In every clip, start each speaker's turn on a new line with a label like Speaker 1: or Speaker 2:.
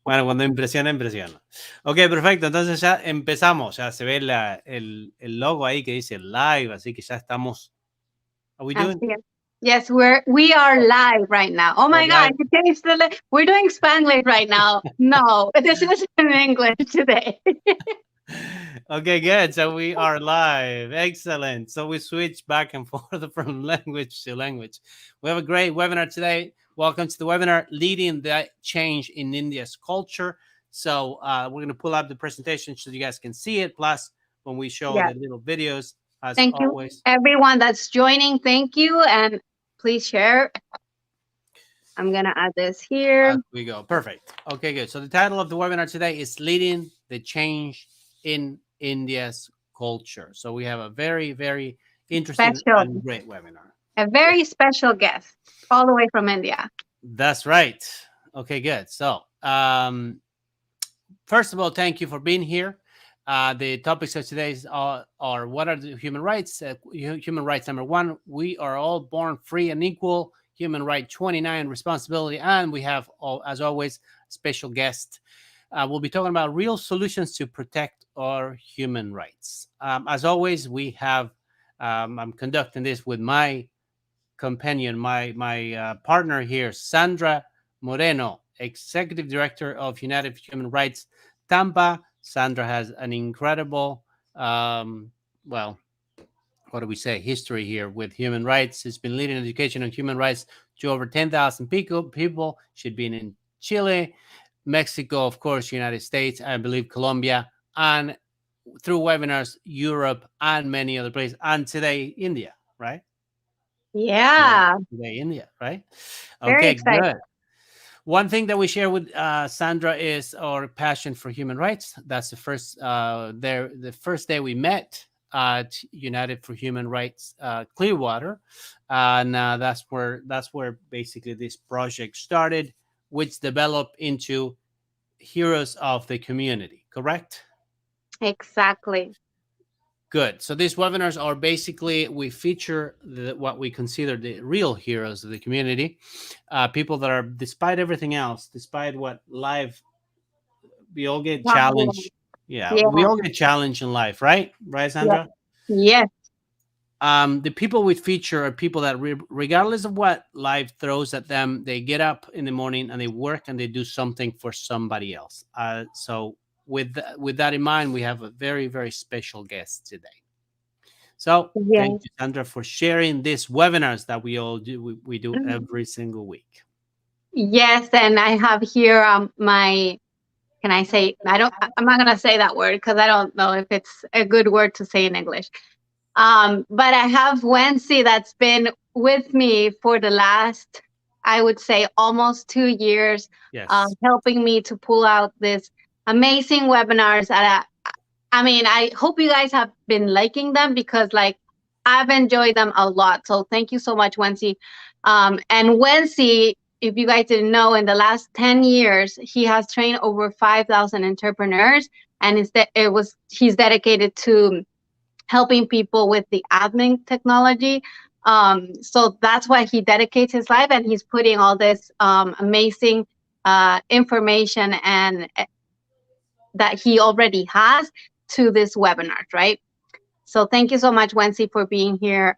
Speaker 1: Bueno, cuando impresiona, impresiona. Ok, perfecto. Entonces ya empezamos. Ya se ve el logo ahí que dice live, así que ya estamos. Are we doing?
Speaker 2: Así es. Yes, we are live right now. Oh
Speaker 1: We're
Speaker 2: my God,
Speaker 1: live.
Speaker 2: you changed we're doing Spanglish right now. No, this is in English today.
Speaker 1: Okay, good. So we are live. Excellent. So we switch back and forth from language to language. We have a great webinar today. Welcome to the webinar, Leading the Change in India's Culture. So we're going to pull up the presentation so you guys can see it. Plus, when we show
Speaker 2: Yeah.
Speaker 1: the little videos, as
Speaker 2: Thank you,
Speaker 1: always.
Speaker 2: everyone that's joining. Thank you. And please share. I'm going to add this here.
Speaker 1: As we go. Perfect. Okay, good. So the title of the webinar today is Leading the Change in India's Culture. So we have a very, very interesting
Speaker 2: Special,
Speaker 1: and great webinar.
Speaker 2: a very special guest all the way from India.
Speaker 1: That's right. Okay, good. So, first of all, thank you for being here. The topics of today are what are the human rights? Human rights number one, we are all born free and equal. Human right 29, responsibility. And we have, as always, special guest. We'll be talking about real solutions to protect our human rights. As always, we have, I'm conducting this with my companion, my partner here, Sandra Moreno, Executive Director of United for Human Rights, Tampa. Sandra has an incredible, well, what do we say, history here with human rights. She's been leading education on human rights to over 10,000 people. She's been in Chile, Mexico, of course, United States, I believe Colombia, and through webinars, Europe, and many other places, and today, India, right?
Speaker 2: Yeah,
Speaker 1: Today, India, right?
Speaker 2: very
Speaker 1: Okay,
Speaker 2: excited.
Speaker 1: good. One thing that we share with Sandra is our passion for human rights. That's the first day we met at United for Human Rights Clearwater, and that's where basically this project started, which developed into Heroes of the Community. Correct?
Speaker 2: Exactly.
Speaker 1: Good. So these webinars are basically, we feature what we consider the real heroes of the community, people that are, despite everything else, despite what life, we all get
Speaker 2: Wow.
Speaker 1: challenged. Yeah, we
Speaker 2: Yeah,
Speaker 1: all get challenged in life, right? Right,
Speaker 2: yeah,
Speaker 1: Sandra?
Speaker 2: yes,
Speaker 1: The people we feature are people that, regardless of what life throws at them, they get up in the morning and they work and they do something for somebody else. So with that in mind, we have a very, very special guest today. So thank
Speaker 2: yes.
Speaker 1: you, Sandra, for sharing these webinars that we all do. We do
Speaker 2: Mm.
Speaker 1: every single week.
Speaker 2: Yes, and I have here my, can I say, I'm not gonna say that word because I don't know if it's a good word to say in English. But I have Wency that's been with me for the last, I would say, almost 2 years,
Speaker 1: Yes.
Speaker 2: helping me to pull out this amazing webinars. I mean, I hope you guys have been liking them because, like, I've enjoyed them a lot. So thank you so much, Wency. And Wency, if you guys didn't know, in the last 10 years, he has trained over 5,000 entrepreneurs, and he's dedicated to helping people with the admin technology. So that's why he dedicates his life, and he's putting all this amazing information and that he already has to this webinar, right? So thank you so much, Wency, for being here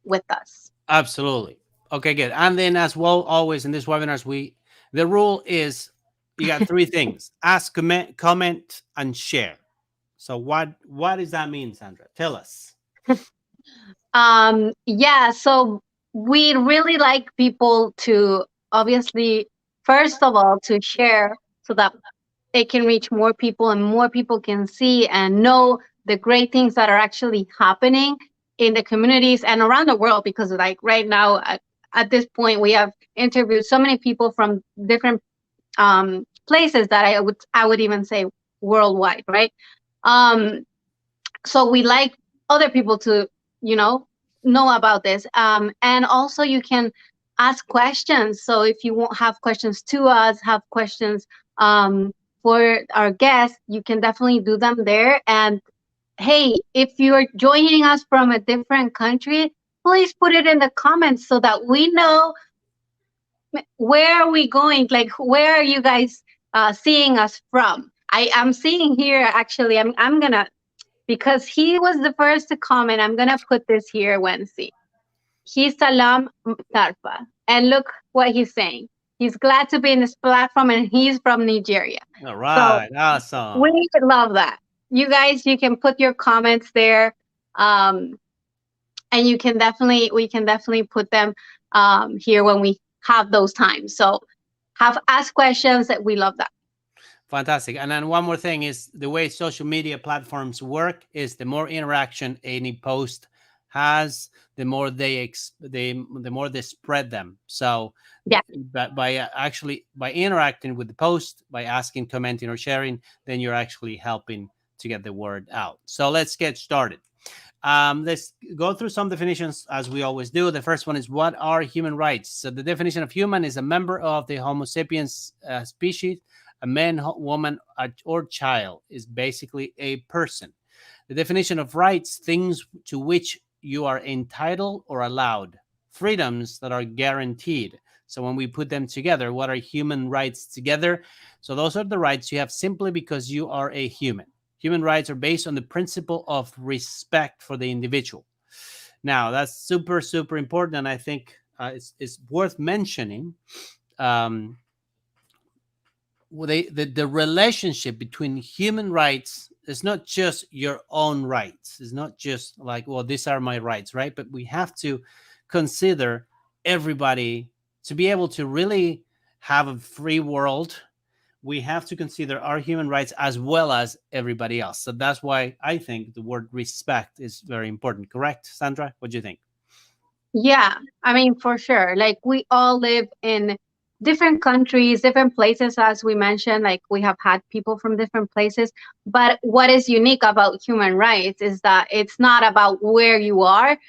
Speaker 2: with us.
Speaker 1: Absolutely. Okay, good. And then, as well, always in these webinars, the rule is you got three things: ask, comment, and share. So what does that mean, Sandra? Tell us.
Speaker 2: Yeah, so we really like people to, obviously, first of all, to share so that they can reach more people and more people can see and know the great things that are actually happening in the communities and around the world. Because, like, right now, at this point, we have interviewed so many people from different places that I would even say worldwide, right? Um, so we like other people to, you know about this, and also you can ask questions. So if you won't have questions to us, have questions for our guests, you can definitely do them there. And hey, if you're joining us from a different country, please put it in the comments so that we know where are we going? Like, where are you guys seeing us from? I am seeing here, actually, I'm gonna, because he was the first to comment, I'm gonna put this here, Wednesday. He's Salam Tarpa. And look what he's saying. He's glad to be in this platform and he's from Nigeria.
Speaker 1: All
Speaker 2: So
Speaker 1: right, awesome.
Speaker 2: we love that. You guys, you can put your comments there. Um, and we can definitely put them here when we have those times. So have ask questions that we love that.
Speaker 1: Fantastic. And then one more thing is the way social media platforms work is the more interaction any post has, the more the more they spread them. So
Speaker 2: Yeah.
Speaker 1: by actually by interacting with the post, by asking, commenting, or sharing, then you're actually helping to get the word out. So let's get started. Let's go through some definitions as we always do. The first one is, what are human rights? So the definition of human is a member of the Homo sapiens species. A man, woman, or child is basically a person. The definition of rights, things to which you are entitled or allowed, freedoms that are guaranteed. So when we put them together, what are human rights together? So those are the rights you have simply because you are a human. Human rights are based on the principle of respect for the individual. Now, that's super, super important. And I think it's worth mentioning the relationship between human rights is not just your own rights. It's not just like, well, these are my rights, right? But we have to consider everybody to be able to really have a free world. We have to consider our human rights as well as everybody else. So that's why I think the word respect is very important. Correct, Sandra? What do you think?
Speaker 2: Yeah, I mean, for sure. Like, we all live in different countries, different places, as we mentioned. Like, we have had people from different places. But what is unique about human rights is that it's not about where you are,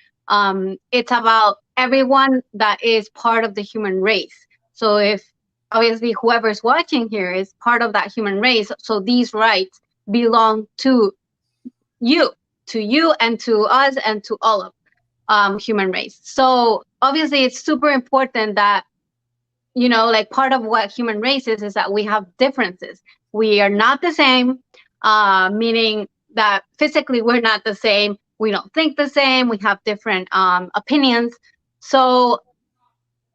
Speaker 2: it's about everyone that is part of the human race. So, if obviously whoever's watching here is part of that human race, so these rights belong you, to you, and to us, and to all of human race. So obviously, it's super important that, like, part of what human race is that we have differences. We are not the same, meaning that physically we're not the same. We don't think the same. We have different opinions. So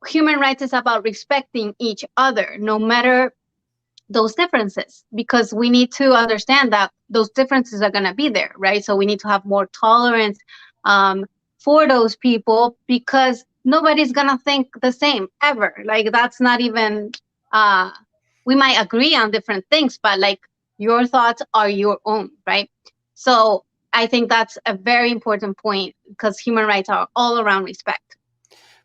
Speaker 2: human rights is about respecting each other, no matter those differences, because we need to understand that those differences are going to be there, right? So we need to have more tolerance um, for those people, because nobody's going to think the same ever. Like, that's not even, uh, we might agree on different things, but like, your thoughts are your own, right? So I think that's a very important point, because human rights are all around respect.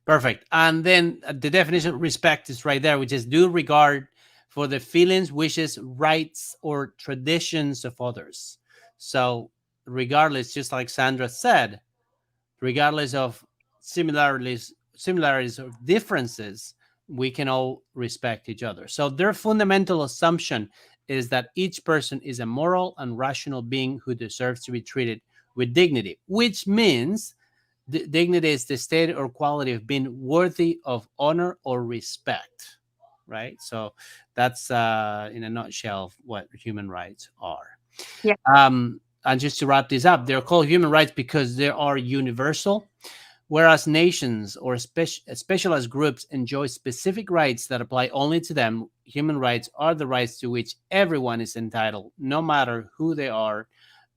Speaker 1: Perfect. And then the definition of respect is right there, which is due regard for the feelings, wishes, rights, or traditions of others. So, regardless, just like Sandra said, regardless of similarities or differences, we can all respect each other. So, their fundamental assumption is that each person is a moral and rational being who deserves to be treated with dignity, which means dignity is the state or quality of being worthy of honor or respect, right? So that's in a nutshell what human rights are.
Speaker 2: Yeah.
Speaker 1: And just to wrap this up, they're called human rights because they are universal, whereas nations or specialized groups enjoy specific rights that apply only to them. Human rights are the rights to which everyone is entitled, no matter who they are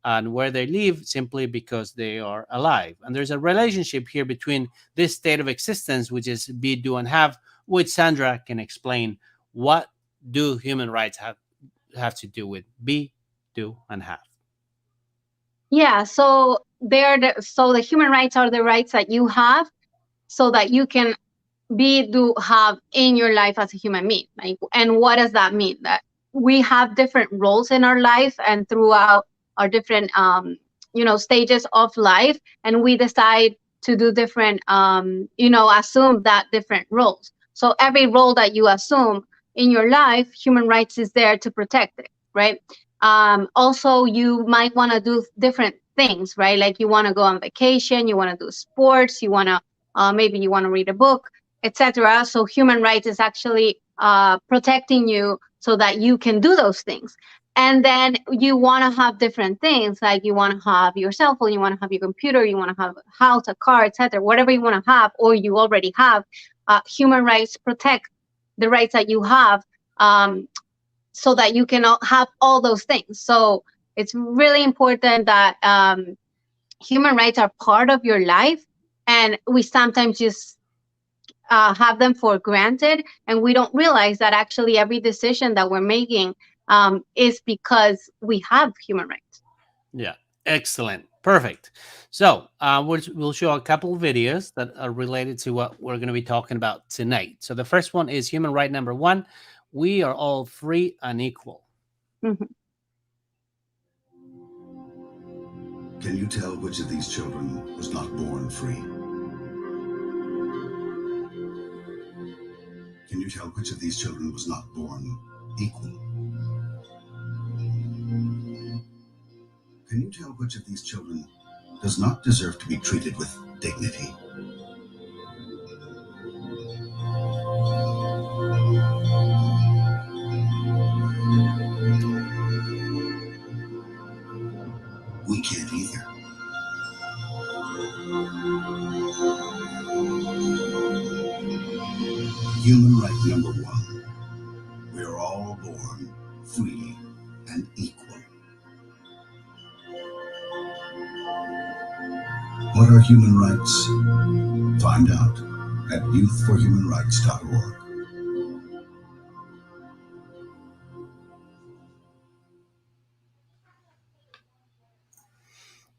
Speaker 1: and where they live, simply because they are alive. And there's a relationship here between this state of existence, which is be, do, and have, which Sandra can explain. What do human rights have to do with be, do, and have?
Speaker 2: Yeah, so the human rights are the rights that you have, so that you can be do have in your life as a human being. Like, and what does that mean? That we have different roles in our life and throughout our different stages of life, and we decide to do different assume that different roles. So every role that you assume in your life, human rights is there to protect it, right? Also, you might want to do different things, right? Like, you want to go on vacation, you want to do sports, you want to maybe you want to read a book, etc. So human rights is actually protecting you so that you can do those things. And then you want to have different things, like you want to have your cell phone, you want to have your computer, you want to have a house, a car, etc. Whatever you want to have, or you already have. Human rights protect the rights that you have, so that you can have all those things. So it's really important that human rights are part of your life, and we sometimes just have them for granted, and we don't realize that actually every decision that we're making is because we have human rights.
Speaker 1: Yeah, excellent, perfect. So we'll show a couple of videos that are related to what we're going to be talking about tonight. So the first one is human right number one. We are all free and equal.
Speaker 2: Mhm.
Speaker 3: Can you tell which of these children was not born free? Can you tell which of these children was not born equal? Can you tell which of these children does not deserve to be treated with dignity? We can't either. Human right number one. We are all born free and equal. What are human rights? Find out at youthforhumanrights.org.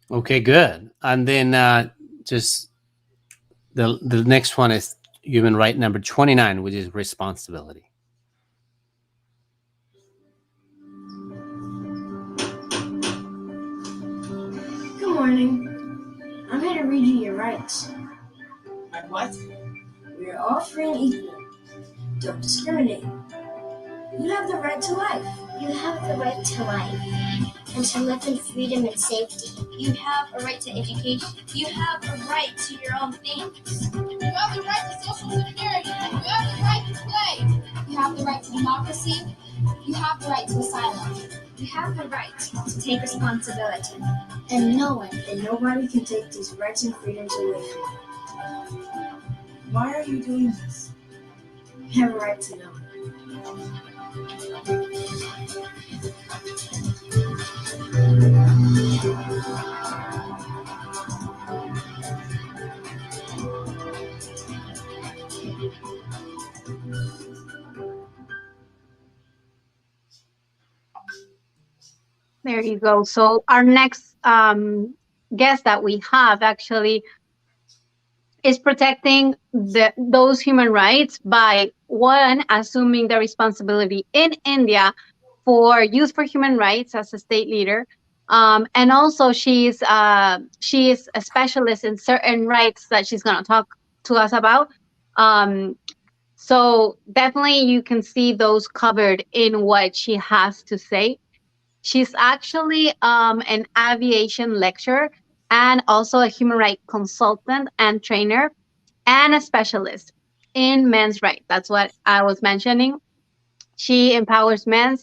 Speaker 1: Okay, good. And then just the next one is human right number 29, which is responsibility.
Speaker 4: Good morning. I'm here to read you your rights.
Speaker 5: And what?
Speaker 4: We are all free and equal. Don't discriminate. You have the right to life.
Speaker 6: You have the right to life and to live in freedom and safety.
Speaker 7: You have a right to education. You have a right to your own things.
Speaker 8: You have the right to social security. You have the right to play.
Speaker 7: You have the right to democracy. You have the right to asylum.
Speaker 6: You have the right to take responsibility.
Speaker 4: And no one and nobody can take these rights and freedoms away from you.
Speaker 5: Why are you doing this?
Speaker 4: You have a right to know.
Speaker 2: There you go. So our next guest that we have actually is protecting those human rights by, one, assuming the responsibility in India for Youth for Human Rights as a state leader. And also she is a specialist in certain rights that she's going to talk to us about. So definitely you can see those covered in what she has to say. She's actually an aviation lecturer and also a human rights consultant and trainer and a specialist in men's rights. That's what I was mentioning. She empowers men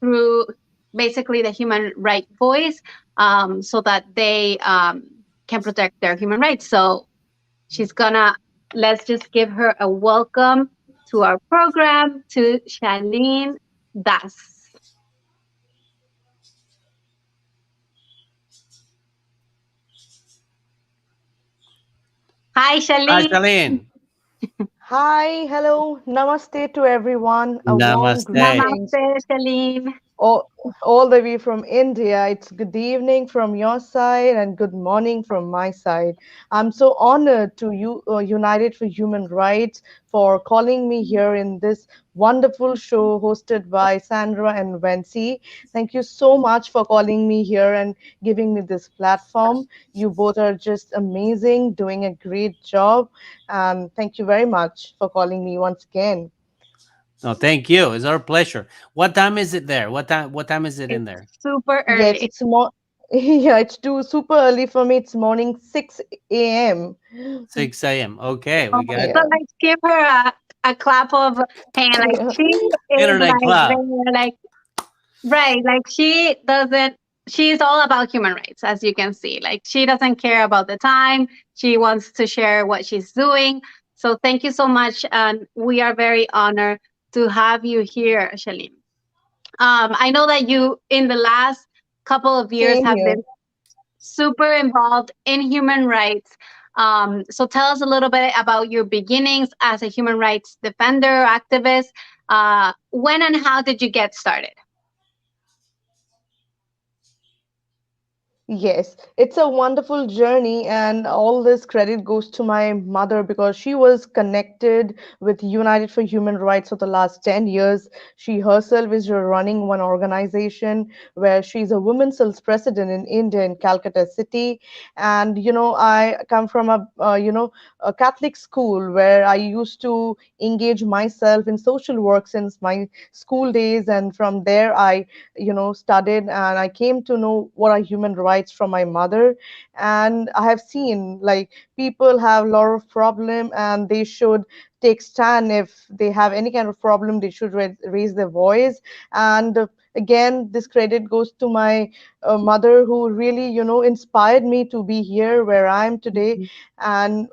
Speaker 2: through basically the human right voice, so that they can protect their human rights. So let's just give her a welcome to our program, to Shaleen Das. Hi,
Speaker 1: Hi,
Speaker 2: Shaleen.
Speaker 1: Shaleen.
Speaker 9: Hi, hello, namaste to everyone. A warm
Speaker 1: Namaste.
Speaker 9: greetings.
Speaker 2: Namaste, Shaleen.
Speaker 9: all, all the way from India. It's good evening from your side and good morning from my side. I'm so honored to you, United for Human Rights, for calling me here in this wonderful show hosted by Sandra and Vency. Thank you so much for calling me here and giving me this platform. You both are just amazing, doing a great job. And thank you very much for calling me once again.
Speaker 1: No, thank you. It's our pleasure. What time is it there? What time is it in
Speaker 2: It's
Speaker 1: there?
Speaker 2: super
Speaker 9: Yes,
Speaker 2: early.
Speaker 9: it's more. Yeah, it's too super early for me. It's morning 6 a.m.
Speaker 1: 6 a.m. Okay,
Speaker 2: Oh,
Speaker 1: we got
Speaker 2: so
Speaker 9: Yeah.
Speaker 2: like give her a clap of hand. Like
Speaker 9: Yeah.
Speaker 2: she is
Speaker 1: internet
Speaker 2: like
Speaker 1: club.
Speaker 2: there, like right. Like she doesn't. She's all about human rights, as you can see. Like she doesn't care about the time. She wants to share what she's doing. So thank you so much, and we are very honored to have you here, Shaleen. I know that you, in the last couple of years,
Speaker 9: Same
Speaker 2: have
Speaker 9: here.
Speaker 2: been super involved in human rights. So tell us a little bit about your beginnings as a human rights defender, activist. When and how did you get started?
Speaker 9: Yes, it's a wonderful journey, and all this credit goes to my mother because she was connected with United for Human Rights for the last 10 years. She herself is running one organization where she's a women's sales president in India, in Calcutta City. And, I come from a Catholic school where I used to engage myself in social work since my school days. And from there, I studied and I came to know what are human rights from my mother. And I have seen like people have a lot of problem and they should take stand. If they have any kind of problem, they should raise their voice. And again, this credit goes to my mother, who really inspired me to be here where I am today. And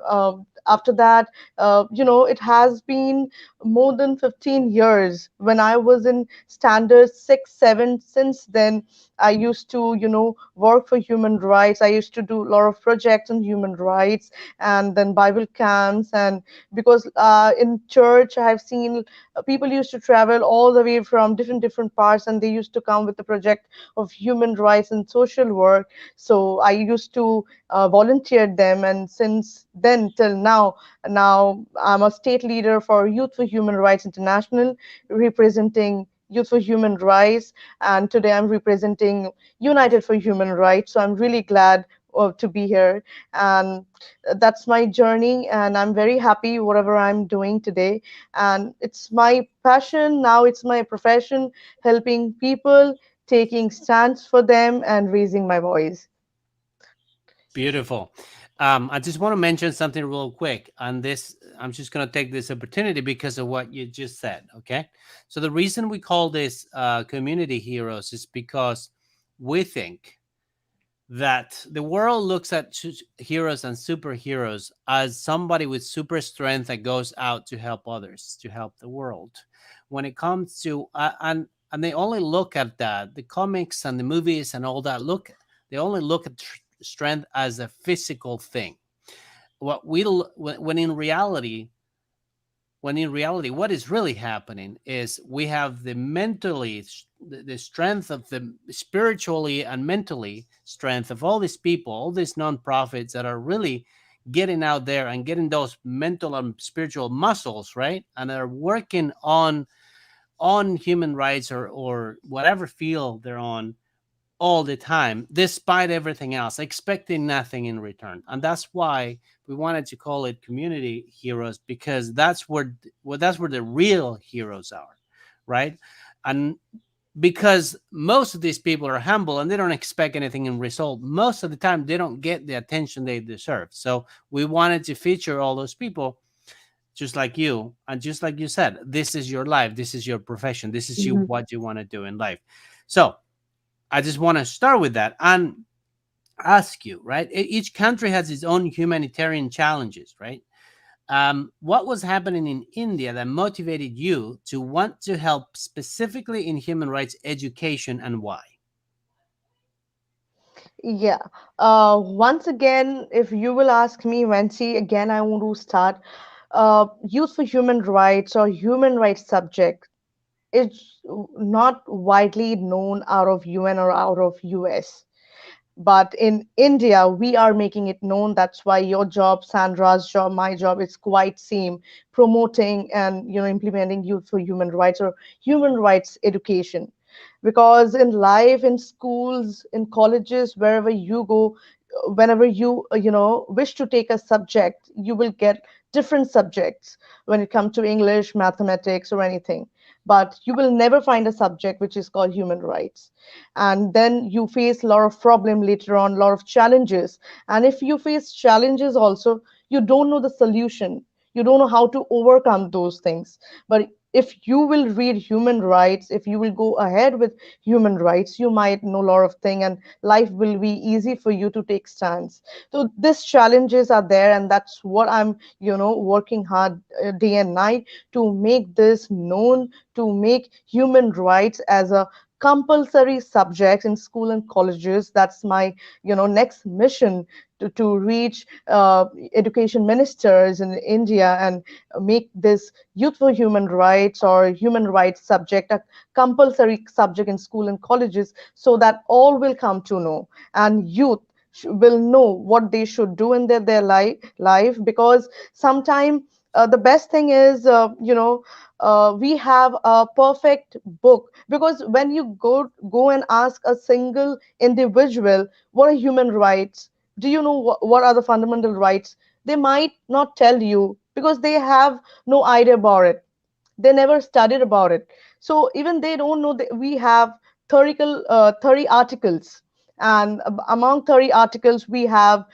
Speaker 9: after that, it has been more than 15 years. When I was in standard 6 7, since then I used to work for human rights. I used to do a lot of projects on human rights, and then Bible camps. And because in church I have seen people used to travel all the way from different parts, and they used to come with the project of human rights and social work. So I used to volunteer them, and since then till now I'm a state leader for Youth for Human Rights International, representing Youth for Human Rights, and today I'm representing United for Human Rights. So I'm really glad to be here, and that's my journey, and I'm very happy whatever I'm doing today. And it's my passion now, it's my profession, helping people, taking stands for them, and raising my voice.
Speaker 1: Beautiful. I just want to mention something real quick on this. I'm just going to take this opportunity because of what you just said. Okay. So, the reason we call this community heroes is because we think that the world looks at heroes and superheroes as somebody with super strength that goes out to help others, to help the world. When it comes to, and they only look at that, the comics and the movies and all that, they only look at strength as a physical thing. What we when in reality, what is really happening is we have the mentally, the strength of the spiritually and mentally strength of all these people, all these nonprofits that are really getting out there and getting those mental and spiritual muscles, right? And are working on human rights or whatever field they're on all the time, despite everything else, expecting nothing in return. And that's why we wanted to call it community heroes, because that's where the real heroes are, right? And because most of these people are humble and they don't expect anything in result, most of the time they don't get the attention they deserve. So we wanted to feature all those people just like you, and just like you said, this is your life, this is your profession, this is you,
Speaker 2: Mhm.
Speaker 1: what you want to do in life. So I just want to start with that and ask you, right? Each country has its own humanitarian challenges, right? What was happening in India that motivated you to want to help specifically in human rights education, and why?
Speaker 9: Yeah. Once again, if you will ask me, Wensi, again, I want to start. Youth for Human Rights or human rights subject is not widely known out of UN or out of US. But in India, we are making it known. That's why your job, Sandra's job, my job, is quite same, promoting and implementing Youth for Human Rights or human rights education. Because in life, in schools, in colleges, wherever you go, whenever you wish to take a subject, you will get different subjects when it comes to English, mathematics, or anything. But you will never find a subject which is called human rights. And then you face a lot of problem later on, a lot of challenges. And if you face challenges also, you don't know the solution. You don't know how to overcome those things. But if you will read human rights, if you will go ahead with human rights, you might know a lot of things, and life will be easy for you to take stands. So these challenges are there, and that's what I'm, working hard day and night to make this known, to make human rights as a compulsory subject in school and colleges. That's my, next mission, to reach education ministers in India and make this youth for human rights or human rights subject a compulsory subject in school and colleges, so that all will come to know, and youth will know what they should do in their life. Because sometimes the best thing is, we have a perfect book, because when you go and ask a single individual what are human rights, do you know what are the fundamental rights, they might not tell you, because they have no idea about it. They never studied about it. So even they don't know that we have 30 articles, and among 30 articles we have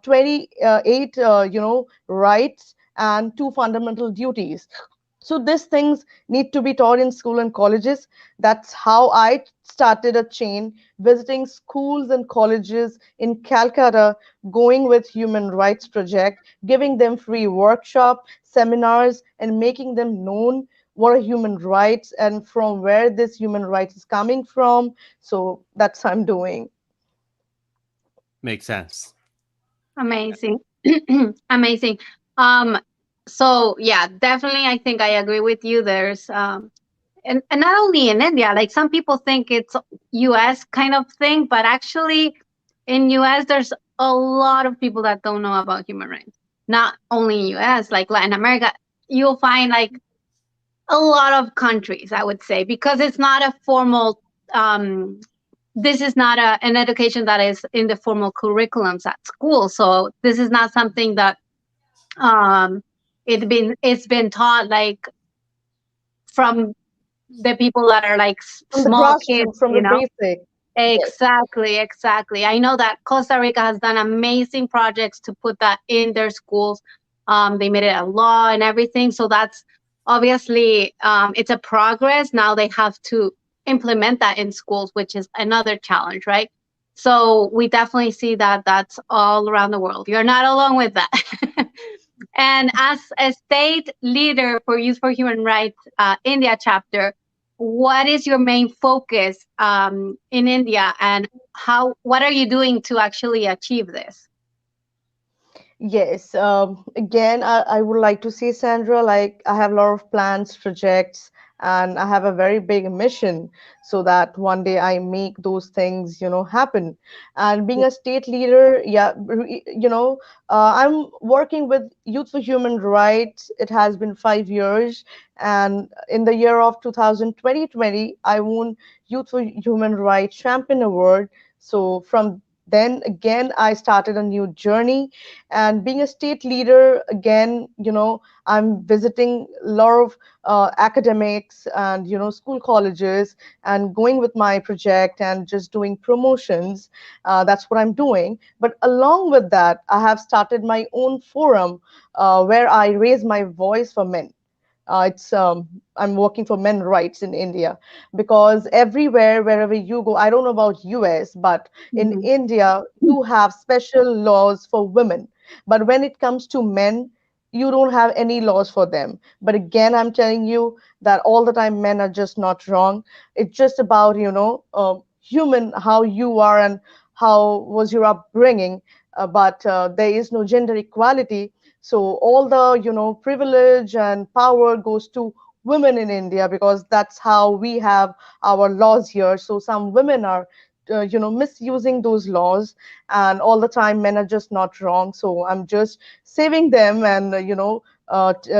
Speaker 9: 28 rights and two fundamental duties. So these things need to be taught in school and colleges. That's how I started a chain, visiting schools and colleges in Calcutta, going with human rights project, giving them free workshop seminars, and making them known what are human rights and from where this human rights is coming from. So that's what I'm doing.
Speaker 1: Makes sense.
Speaker 2: Amazing. Amazing. Um, so yeah, definitely I think I agree with you. There's and not only in India, like some people think it's US kind of thing, but actually in US there's a lot of people that don't know about human rights. Not only in US, like Latin America, you'll find like a lot of countries, I would say, because it's not a formal this is not an education that is in the formal curriculums at school. So this is not something that um, it's been taught like from the people that are like
Speaker 9: From the
Speaker 2: small kids,
Speaker 9: grassroots, from the basic. Yes.
Speaker 2: Exactly, exactly. I know that Costa Rica has done amazing projects to put that in their schools. They made it a law and everything. So that's obviously it's a progress. Now they have to implement that in schools, which is another challenge, right? So we definitely see that that's all around the world. You're not alone with that. And as a state leader for Youth for Human Rights India chapter, what is your main focus in India, and what are you doing to actually achieve this?
Speaker 9: Yes, again, I would like to say, Sandra, like I have a lot of plans, projects, and I have a very big mission, so that one day I make those things, happen. And being a state leader, yeah, I'm working with Youth for Human Rights. It has been 5 years, and in the year of 2020, I won Youth for Human Rights Champion Award. So from then again, I started a new journey, and being a state leader again, I'm visiting a lot of academics and school colleges, and going with my project and just doing promotions. That's what I'm doing. But along with that, I have started my own forum, where I raise my voice for men. It's I'm working for men rights in India, because everywhere, wherever you go, I don't know about US, but in
Speaker 2: Mhm.
Speaker 9: India you have special laws for women. But when it comes to men, you don't have any laws for them. But again, I'm telling you that all the time men are just not wrong. It's just about human, how you are and how was your upbringing. But there is no gender equality, so all the privilege and power goes to women in India, because that's how we have our laws here. So some women are misusing those laws, and all the time men are just not wrong. So I'm just saving them, and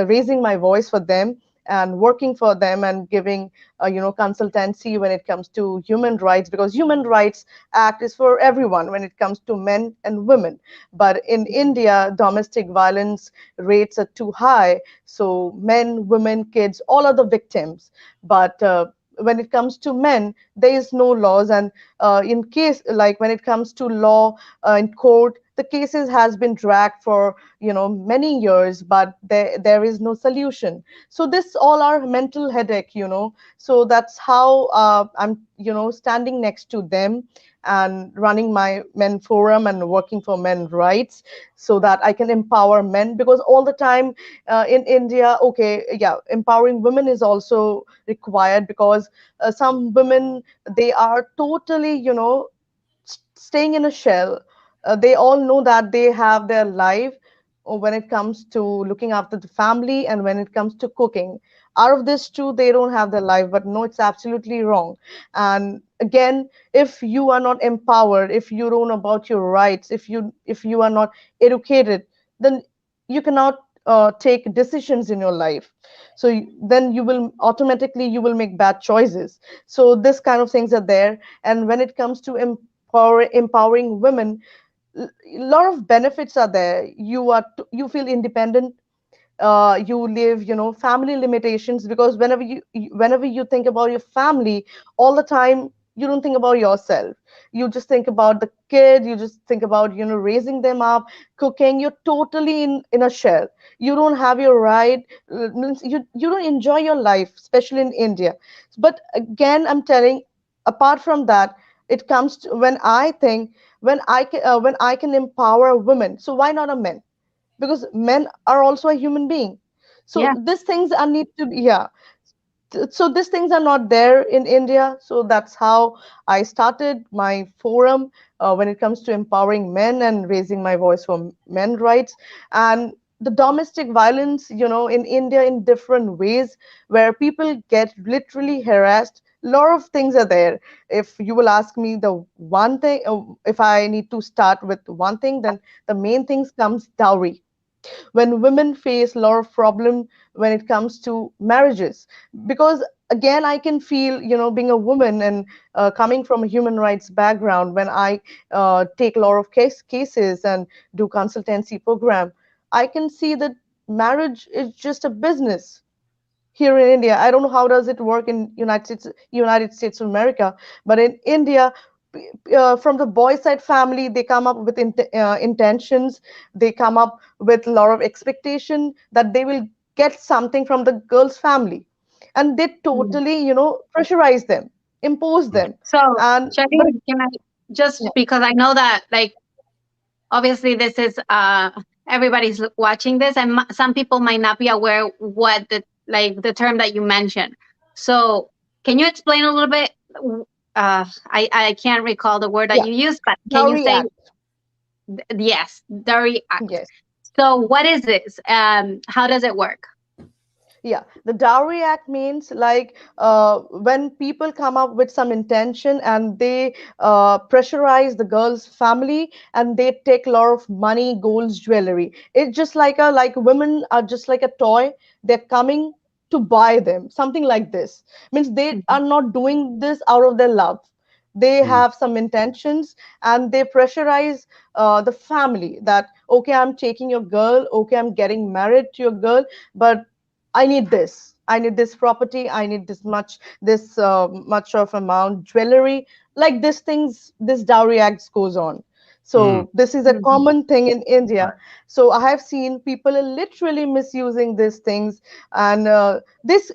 Speaker 9: raising my voice for them. and working for them and giving consultancy when it comes to human rights, because human rights act is for everyone when it comes to men and women. But in India, domestic violence rates are too high, so men, women, kids, all are the victims. But when it comes to men, there is no laws. And in case, like when it comes to law in court, the cases has been dragged for many years, but there is no solution. So this all are mental headache. So that's how I'm standing next to them and running my men forum and working for men rights, so that I can empower men. Because all the time in India, okay, yeah, empowering women is also required, because some women, they are totally staying in a shell. They all know that they have their life when it comes to looking after the family and when it comes to cooking. Out of this two, they don't have their life. But no, it's absolutely wrong. And again, if you are not empowered, if you don't know about your rights, if you are not educated, then you cannot take decisions in your life. So then you will automatically, you will make bad choices. So this kind of things are there. And when it comes to empowering women, a lot of benefits are there. You feel independent. You live, family limitations, because whenever you think about your family all the time, you don't think about yourself. You just think about the kid. You just think about raising them up, cooking. You're totally in a shell. You don't have your right. Means you don't enjoy your life, especially in India. But again, I'm telling, apart from that, it comes to when I think, when I can empower women, so why not a man? Because men are also a human being. So
Speaker 2: Yeah.
Speaker 9: these things are need to be, yeah. So these things are not there in India. So that's how I started my forum when it comes to empowering men and raising my voice for men rights. And the domestic violence, in India, in different ways, where people get literally harassed. A lot of things are there. If you will ask me the one thing, if I need to start with one thing, then the main things comes dowry. When women face a lot of problem when it comes to marriages. Because again, I can feel, being a woman and coming from a human rights background, when I take a lot of cases and do consultancy program, I can see that marriage is just a business here in India. I don't know how does it work in United States of America, but in India, from the boy side family, they come up with intentions. They come up with a lot of expectation that they will get something from the girl's family, and they
Speaker 2: Mm.
Speaker 9: totally, pressurize them, impose
Speaker 1: Mm.
Speaker 9: them,
Speaker 2: So,
Speaker 9: and but
Speaker 2: Shani, can I
Speaker 9: yeah,
Speaker 2: just, because I know that, like, obviously this is everybody's watching this, and some people might not be aware what the term that you mentioned. So, can you explain a little bit? I can't recall the word that
Speaker 9: yeah,
Speaker 2: you used, but can you
Speaker 9: dowry
Speaker 2: say
Speaker 9: act.
Speaker 2: yes, dairy act?
Speaker 9: Yes.
Speaker 2: So, what is this? How does it work?
Speaker 9: Yeah, the Dowry Act means like when people come up with some intention and they pressurize the girl's family and they take a lot of money, golds, jewelry. It's just like women are just like a toy. They're coming to buy them, something like this. Means they
Speaker 2: Mhm.
Speaker 9: are not doing this out of their love. They
Speaker 1: Mm.
Speaker 9: have some intentions and they pressurize the family that, okay, I'm taking your girl, okay, I'm getting married to your girl, but I need this. I need this property. I need this much of amount jewelry. Like this things, this dowry acts goes on.
Speaker 1: Mm.
Speaker 9: So this is a
Speaker 2: Mhm.
Speaker 9: common thing in India.
Speaker 1: Right.
Speaker 9: So I have seen people are literally misusing these things, and this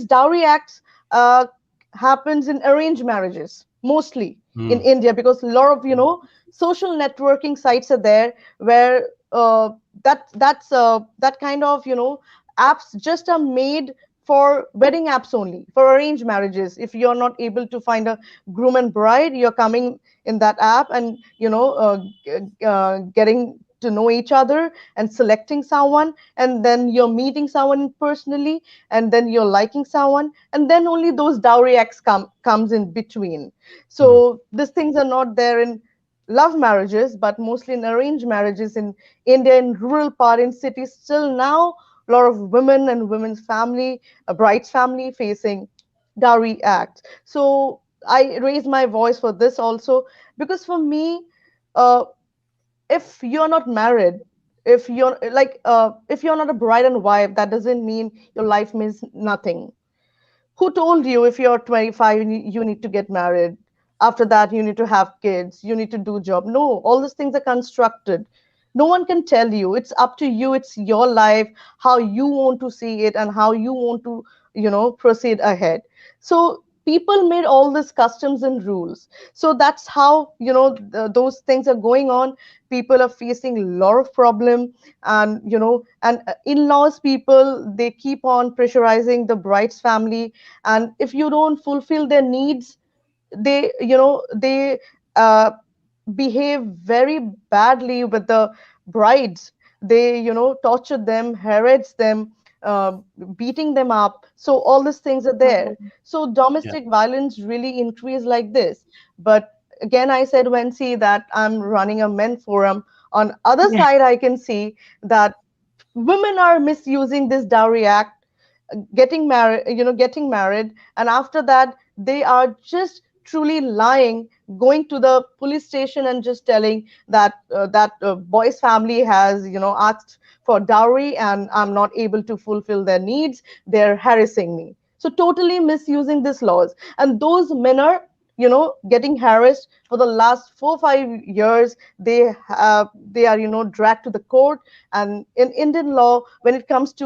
Speaker 9: dowry acts uh, happens in arranged marriages mostly in
Speaker 1: Mm.
Speaker 9: India, because a lot of social networking sites are there where that kind of apps just are made for wedding apps only, for arranged marriages. If you're not able to find a groom and bride, you're coming in that app and getting to know each other and selecting someone, and then you're meeting someone personally, and then you're liking someone, and then only those dowry acts comes in between.
Speaker 1: Mm.
Speaker 9: So these things are not there in love marriages, but mostly in arranged marriages in India, in rural part, in cities. Still now, a lot of women and women's family, a bride's family facing dowry act. So I raise my voice for this also, because for me, uh, if you're not married, if you're not a bride and wife, that doesn't mean your life means nothing. Who told you if you're 25 you need to get married? After that, you need to have kids, you need to do job. No, all these things are constructed. No one can tell you. It's up to you. It's your life, how you want to see it and how you want to, proceed ahead. So people made all these customs and rules. So that's how, those things are going on. People are facing a lot of problem. And in-laws, people, they keep on pressurizing the bride's family, and if you don't fulfill their needs, they behave very badly with the brides. They, torture them, harass them, uh, beating them up. So all these things are there. So
Speaker 1: Yeah.
Speaker 9: domestic violence really increase like this. But again, I said, when see that I'm running a men forum. On other
Speaker 2: Yeah.
Speaker 9: side, I can see that women are misusing this dowry act, getting married, and after that they are just truly lying, going to the police station and just telling that boy's family has, asked for dowry and I'm not able to fulfill their needs, they're harassing me. So totally misusing these laws, and those men are, getting harassed for the last 4 5 years. They are, dragged to the court. And in Indian law, when it comes to,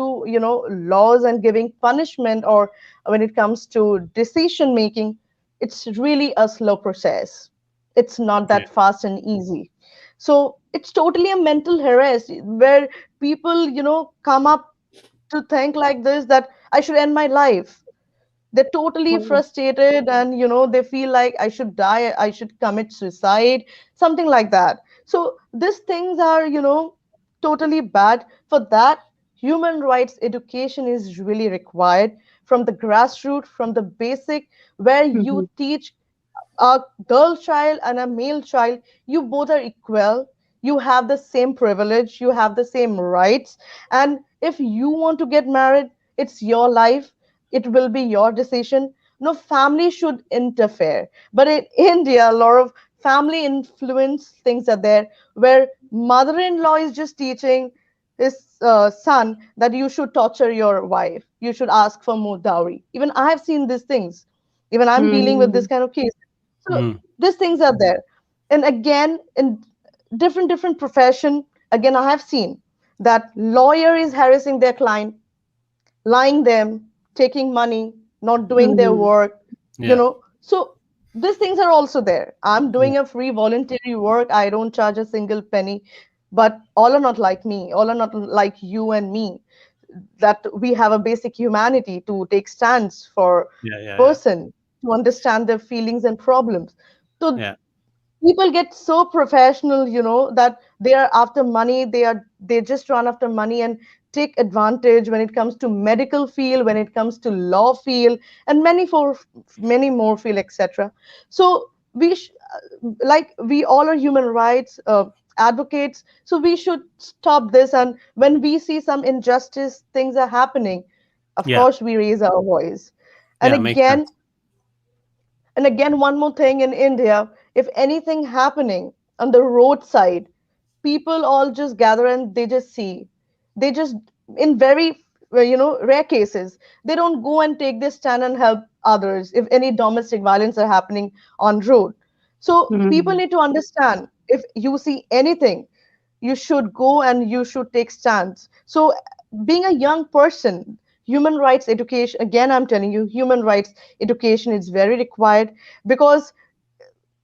Speaker 9: laws and giving punishment, or when it comes to decision making, it's really a slow process. It's not
Speaker 1: Yeah.
Speaker 9: that fast and easy. So it's totally a mental harass, where people, come up to think like this, that I should end my life. They're totally frustrated, and they feel like I should die, I should commit suicide, something like that. So these things are, totally bad. For that, human rights education is really required, from the grassroots, from the basic, where you
Speaker 2: Mhm.
Speaker 9: teach a girl child and a male child, you both are equal. You have the same privilege, you have the same rights. And if you want to get married, it's your life, it will be your decision. No family should interfere. But in India, a lot of family influence things are there, where mother-in-law is just teaching his son that you should torture your wife, you should ask for more dowry. Even I have seen these things. Even I'm dealing with this
Speaker 2: Mhm.
Speaker 9: kind of case. So
Speaker 1: Mhm.
Speaker 9: these things are there. And again, in different profession, again, I have seen that lawyer is harassing their client, lying them, taking money, not doing their
Speaker 2: Mhm.
Speaker 9: work,
Speaker 1: Yeah.
Speaker 9: So these things are also there. I'm
Speaker 1: Yeah.
Speaker 9: doing a free voluntary work. I don't charge a single penny. But all are not like me. All are not like you and me, that we have a basic humanity to take stands for
Speaker 1: Yeah. Yeah. Yeah.
Speaker 9: person, to understand their feelings and problems. So
Speaker 1: Yeah.
Speaker 9: people get so professional, that they are after money. They just run after money and take advantage when it comes to medical field, when it comes to law field, and many more field, etc. So we all are human rights advocates, so we should stop this. And when we see some injustice things are happening, of
Speaker 1: Yeah.
Speaker 9: course we raise our voice. and
Speaker 1: Yeah. Makes
Speaker 9: again
Speaker 1: sense.
Speaker 9: and again, one more thing in India, if anything happening on the roadside, people all just gather and they just see. They just, in very, rare cases, they don't go and take this stand and help others if any domestic violence are happening on road. So people
Speaker 2: Mhm.
Speaker 9: need to understand, if you see anything, you should go and you should take stands. So being a young person, human rights education, again I'm telling you, human rights education is very required. Because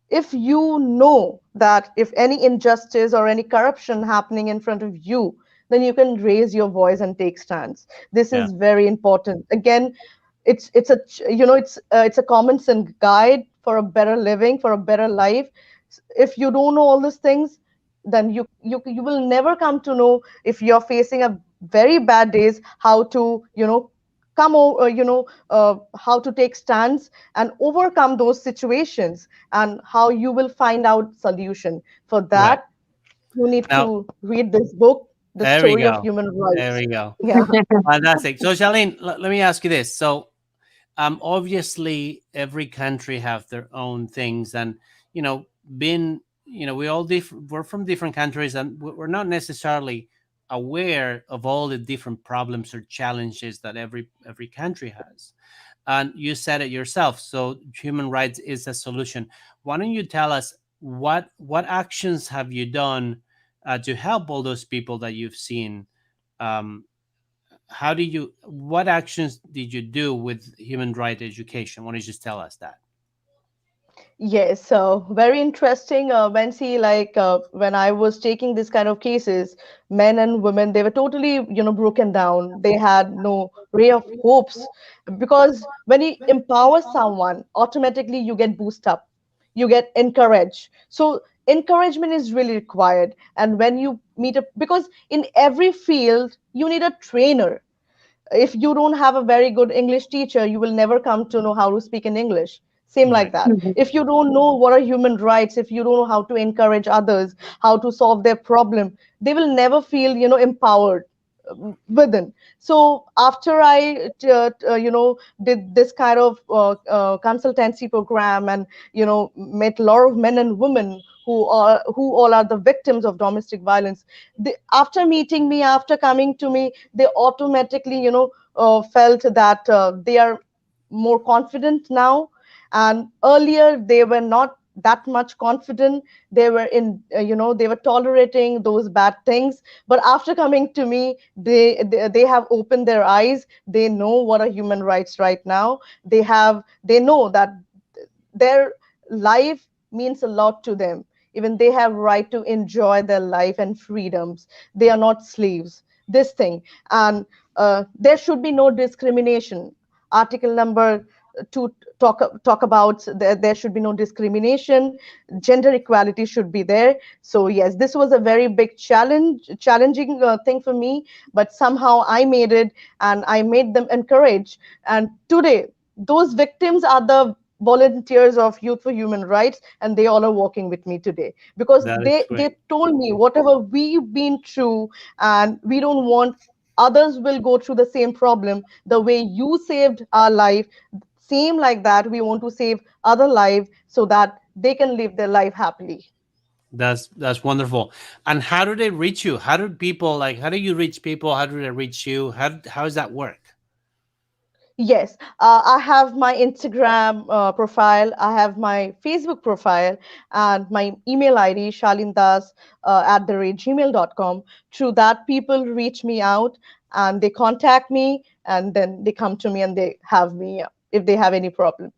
Speaker 9: if you know that if any injustice or any corruption happening in front of you, then you can raise your voice and take stands. This
Speaker 1: Yeah.
Speaker 9: is very important. Again, it's a common sense guide for a better living, for a better life. If you don't know all these things, then you will never come to know, if you're facing a very bad days, how to, come over, how to take stands and overcome those situations, and how you will find out solution. For
Speaker 1: Right.
Speaker 9: that, you need
Speaker 1: Now,
Speaker 9: to read this book, the
Speaker 1: There we
Speaker 9: story of
Speaker 1: go.
Speaker 9: human
Speaker 1: There
Speaker 9: rights.
Speaker 1: we go.
Speaker 9: Yeah.
Speaker 1: Fantastic. So, Charlene, let me ask you this. So, obviously, every country have their own things, and you know, being we all we're from different countries, and we're not necessarily aware of all the different problems or challenges that every country has. And you said it yourself. So, human rights is a solution. Why don't you tell us what actions have you done to help all those people that you've seen? Um, how did you what actions did you do with human right education? Why don't you just tell us that?
Speaker 9: Yes, so very interesting. When see, like when I was taking this kind of cases, men and women, they were totally, broken down. They had no ray of hopes because when you empower someone, automatically you get boost up, you get encouraged. So encouragement is really required. And when you meet up, because in every field you need a trainer. If you don't have a very good English teacher, you will never come to know how to speak in English. Same like
Speaker 1: Right.
Speaker 9: that. If you don't know what are human rights, if you don't know how to encourage others, how to solve their problem, they will never feel, empowered within. So after I, did this kind of consultancy program and, met a lot of men and women who all are the victims of domestic violence. After meeting me, after coming to me, they automatically, felt that they are more confident now. And earlier they were not that much confident. They were in, they were tolerating those bad things. But after coming to me, they have opened their eyes. They know what are human rights right now. They know that their life means a lot to them. Even they have right to enjoy their life and freedoms. They are not slaves, this thing. And there should be no discrimination. Article number 2 talk about there should be no discrimination. Gender equality should be there. So yes, this was a very big challenging thing for me, but somehow I made it, and I made them encourage. And today those victims are the volunteers of Youth for Human Rights, and they all are working with me today because
Speaker 1: That is
Speaker 9: they
Speaker 1: great.
Speaker 9: told me whatever we've been through, and we don't want others will go through the same problem. The way you saved our life, same like that, we want to save other lives so that they can live their life happily.
Speaker 1: That's wonderful. And how do they reach you? How do people how do you reach people? How do they reach you? How does that work?
Speaker 9: Yes, I have my Instagram profile, I have my Facebook profile, and my email ID, shalindas @gmail.com. Through that, people reach me out and they contact me, and then they come to me and they have me if they have any problem.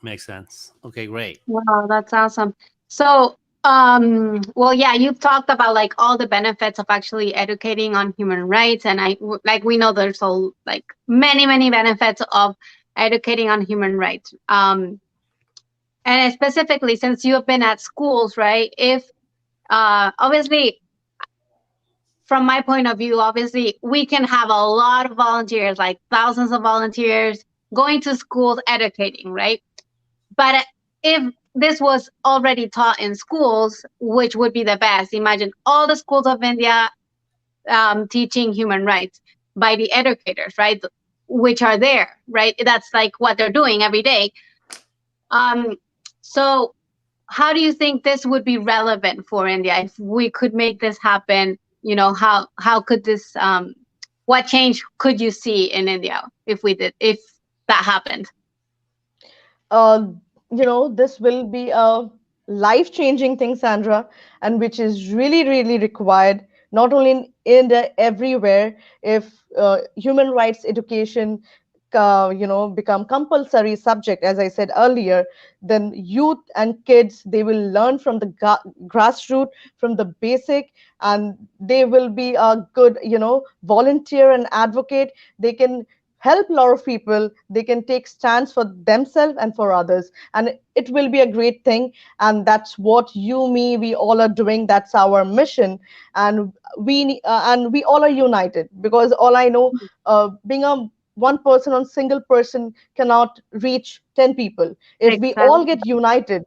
Speaker 1: Makes sense. Okay, great.
Speaker 2: Wow, that's awesome. So, well, yeah, you've talked about like all the benefits of actually educating on human rights, and like we know there's so like many benefits of educating on human rights. And specifically since you have been at schools, right? If obviously, from my point of view, obviously we can have a lot of volunteers, like thousands of volunteers going to schools educating, right? But if this was already taught in schools, which would be the best? Imagine all the schools of India teaching human rights by the educators, right? Which are there, right? That's like what they're doing every day. Um, so, how do you think this would be relevant for India if we could make this happen? You know, how could this? What change could you see in India if that happened?
Speaker 9: uh, this will be a life-changing thing, Sandra, and which is really, really required, not only in India, everywhere. If human rights education, become compulsory subject, as I said earlier, then youth and kids, they will learn from the grassroots, from the basic, and they will be a good, volunteer and advocate. They can help a lot of people. They can take stands for themselves and for others, and it will be a great thing. And that's what you, me, we all are doing. That's our mission. And we all are united, because all I know, being a one person on single person cannot reach 10 people. If we all
Speaker 2: Exactly.
Speaker 9: get united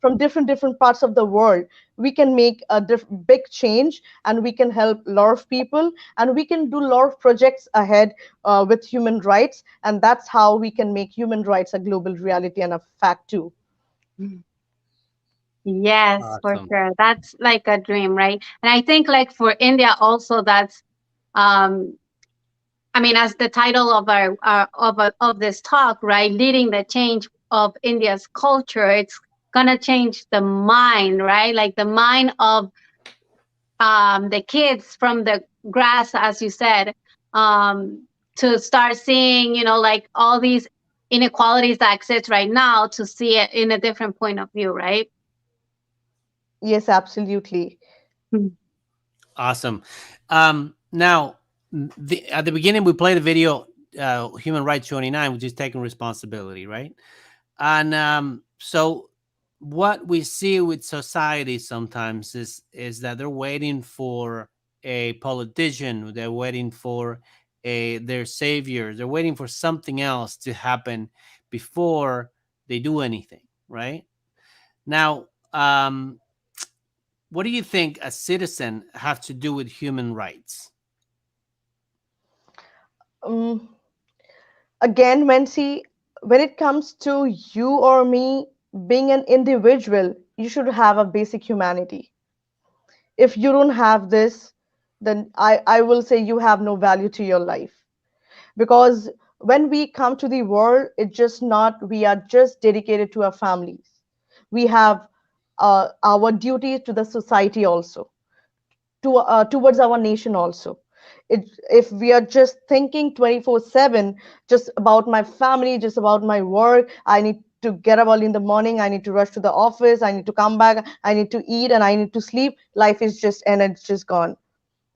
Speaker 9: from different parts of the world, we can make a big change, and we can help a lot of people, and we can do a lot of projects ahead with human rights, and that's how we can make human rights a global reality and a fact too.
Speaker 2: Yes, for
Speaker 1: Awesome.
Speaker 2: sure. That's like a dream, right? And I think like for India also, that's um I mean, as the title of of this talk, right, leading the change of India's culture, it's gonna change the mind, right? Like the mind of the kids from the grass, as you said, to start seeing, like all these inequalities that exist right now, to see it in a different point of view, right?
Speaker 9: Yes, absolutely.
Speaker 2: Mm.
Speaker 1: Awesome. Now, at the beginning, we played the video, Human Rights 29, which is taking responsibility, right? And so, what we see with society sometimes is that they're waiting for a politician, they're waiting for their savior, they're waiting for something else to happen before they do anything, right? Now, what do you think a citizen have to do with human rights?
Speaker 9: um, Again, when it comes to you or me being an individual, you should have a basic humanity. If you don't have this, then I will say you have no value to your life. Because when we come to the world, it's just not, we are just dedicated to our families. We have our duty to the society also, towards our nation also. If we are just thinking 24/7 just about my family, just about my work, I need to get up early in the morning, I need to rush to the office, I need to come back, I need to eat, and I need to sleep, life is just, and it's just gone.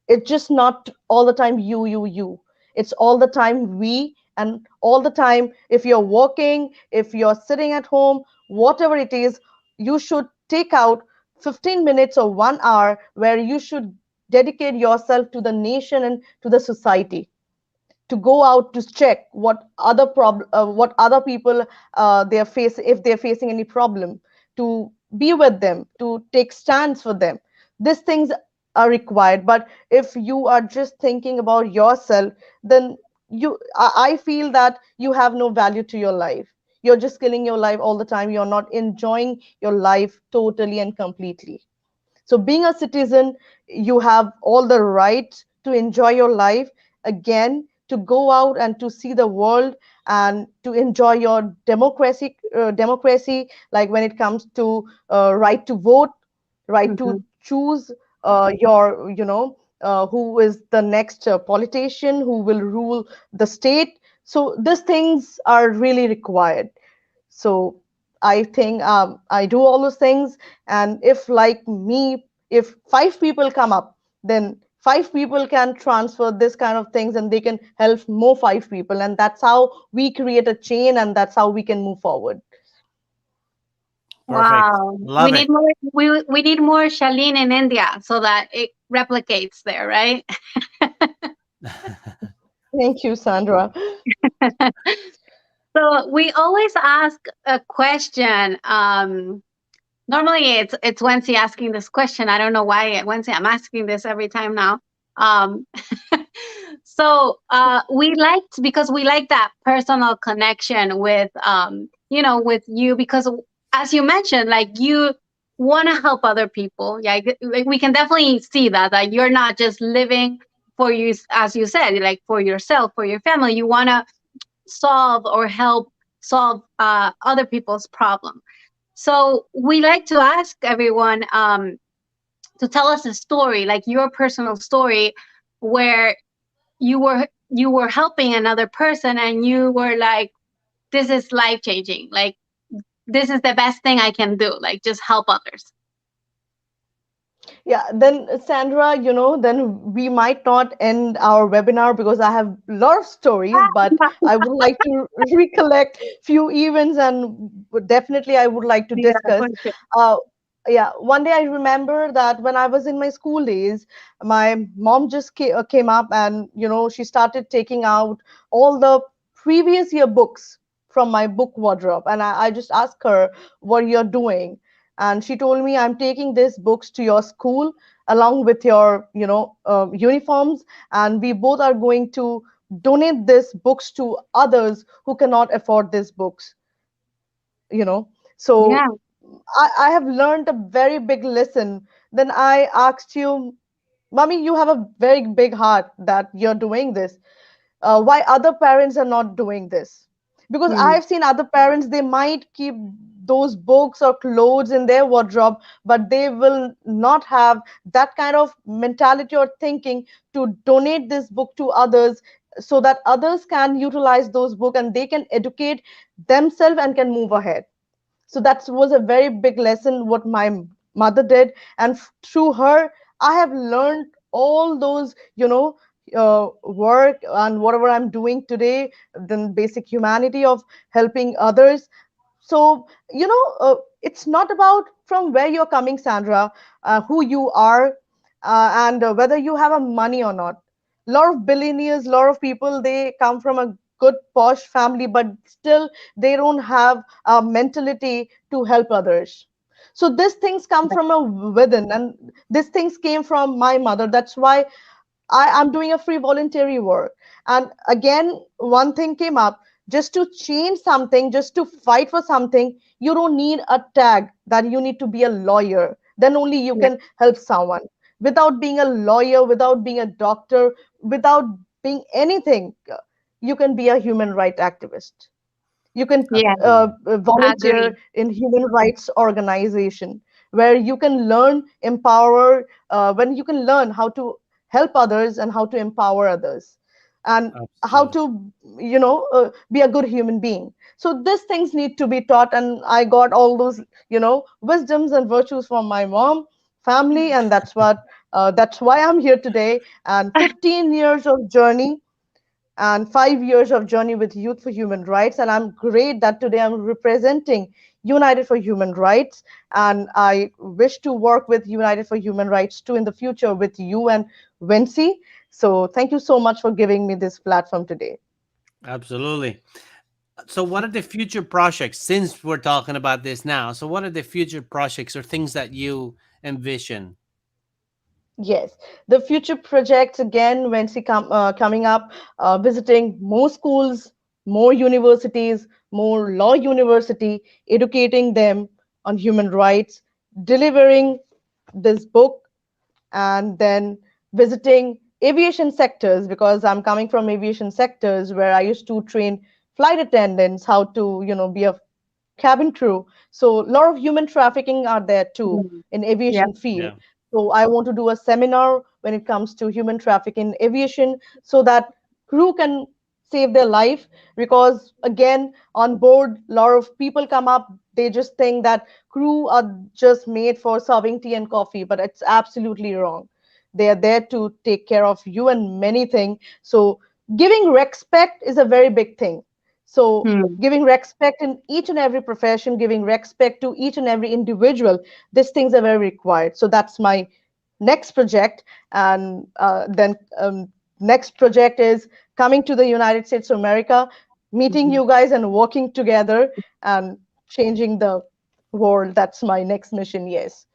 Speaker 9: It's just not all the time you. It's all the time we, and all the time, if you're working, if you're sitting at home, whatever it is, you should take out 15 minutes or 1 hour where you should dedicate yourself to the nation and to the society, to go out to check what other people they are facing, if they're facing any problem, to be with them, to take stands for them. These things are required. But if you are just thinking about yourself, then I feel that you have no value to your life. You're just killing your life all the time. You're not enjoying your life totally and completely. So, being a citizen, you have all the right to enjoy your life, again, to go out and to see the world, and to enjoy your democracy, like when it comes to right to vote, right to
Speaker 2: Mhm.
Speaker 9: choose who is the next politician who will rule the state. So, these things are really required. So I think I do all those things. And if, like me, if five people come up, then five people can transfer this kind of things, and they can help more five people. And that's how we create a chain, and that's how we can move forward.
Speaker 1: Perfect.
Speaker 2: Wow. We
Speaker 1: Love
Speaker 2: need
Speaker 1: it.
Speaker 2: more we need more Shaleen in India so that it replicates there, right?
Speaker 9: Thank you, Sandra.
Speaker 2: So we always ask a question. Normally it's Wency asking this question. I don't know why Wency I'm asking this every time now. Um, so we liked because we like that personal connection with with you, because as you mentioned, like you want to help other people. Yeah, like we can definitely see that you're not just living for you, as you said, like for yourself, for your family. You want to solve or help solve other people's problem. So we like to ask everyone to tell us a story, like your personal story, where you were helping another person and you were like, "This is life changing. Like this is the best thing I can do. Like just help others."
Speaker 9: Yeah, then Sandra, then we might not end our webinar because I have a lot of stories, but I would like to recollect few events, and definitely I would like to
Speaker 2: Yeah,
Speaker 9: discuss.
Speaker 2: for sure.
Speaker 9: Uh, yeah, one day I remember that when I was in my school days, my mom just came up, and she started taking out all the previous year books from my book wardrobe, and I just asked her what you're doing. and she told me, I'm taking these books to your school along with your uniforms, and we both are going to donate these books to others who cannot afford these books. So
Speaker 2: Yeah.
Speaker 9: I have learned a very big lesson. Then I asked you, Mommy, you have a very big heart that you're doing this. Why other parents are not doing this? Because
Speaker 2: Hmm.
Speaker 9: I've seen other parents, they might keep those books or clothes in their wardrobe, but they will not have that kind of mentality or thinking to donate this book to others, so that others can utilize those books and they can educate themselves and can move ahead. So that was a very big lesson what my mother did, and through her I have learned all those work and whatever I'm doing today, then basic humanity of helping others. So it's not about from where you're coming, Sandra, who you are, and whether you have a money or not. A lot of billionaires, a lot of people, they come from a good posh family, but still they don't have a mentality to help others. So these things come from a within, and these things came from my mother. That's why I'm doing a free voluntary work. And again, one thing came up, just to change something, just to fight for something, you don't need a tag that you need to be a lawyer. Then only you
Speaker 2: Yeah.
Speaker 9: can help someone. Without being a lawyer, without being a doctor, without being anything, you can be a human right activist. You can
Speaker 2: Yeah.
Speaker 1: Absolutely.
Speaker 9: volunteer
Speaker 2: Agree.
Speaker 9: in human rights organization, where you can learn empower, when you can learn how to help others and how to empower others, and how
Speaker 1: Absolutely.
Speaker 9: to be a good human being. So these things need to be taught, and I got all those wisdoms and virtues from my mom family, and that's why I'm here today. And 15 years of journey and 5 years of journey with Youth for Human Rights. And I'm great that today I'm representing United for Human Rights. And I wish to work with United for Human Rights too in the future with you and Vinci. So thank you so much for giving me this platform today.
Speaker 1: Absolutely. So, what are the future projects since we're talking about this now? So, what are the future projects or things that you envision?
Speaker 9: Yes, the future projects again, when she coming up, visiting more schools, more universities, more law university, educating them on human rights, delivering this book, and then visiting aviation sectors, because I'm coming from aviation sectors where I used to train flight attendants how to be a cabin crew. So a lot of human trafficking are there too
Speaker 2: Mm.
Speaker 9: in
Speaker 2: Yeah.
Speaker 9: aviation field.
Speaker 1: Yeah.
Speaker 9: So I want to do a seminar when it comes to human trafficking in aviation, so that crew can save their life. Because again, on board, a lot of people come up, they just think that crew are just made for serving tea and coffee, but it's absolutely wrong. They are there to take care of you and many things. So giving respect is a very big thing. So
Speaker 2: Hmm.
Speaker 9: giving respect in each and every profession, giving respect to each and every individual, these things are very required. So that's my next project. And then next project is coming to the United States of America, meeting
Speaker 2: Mhm.
Speaker 9: you guys and working together and changing the world. That's my next mission, yes.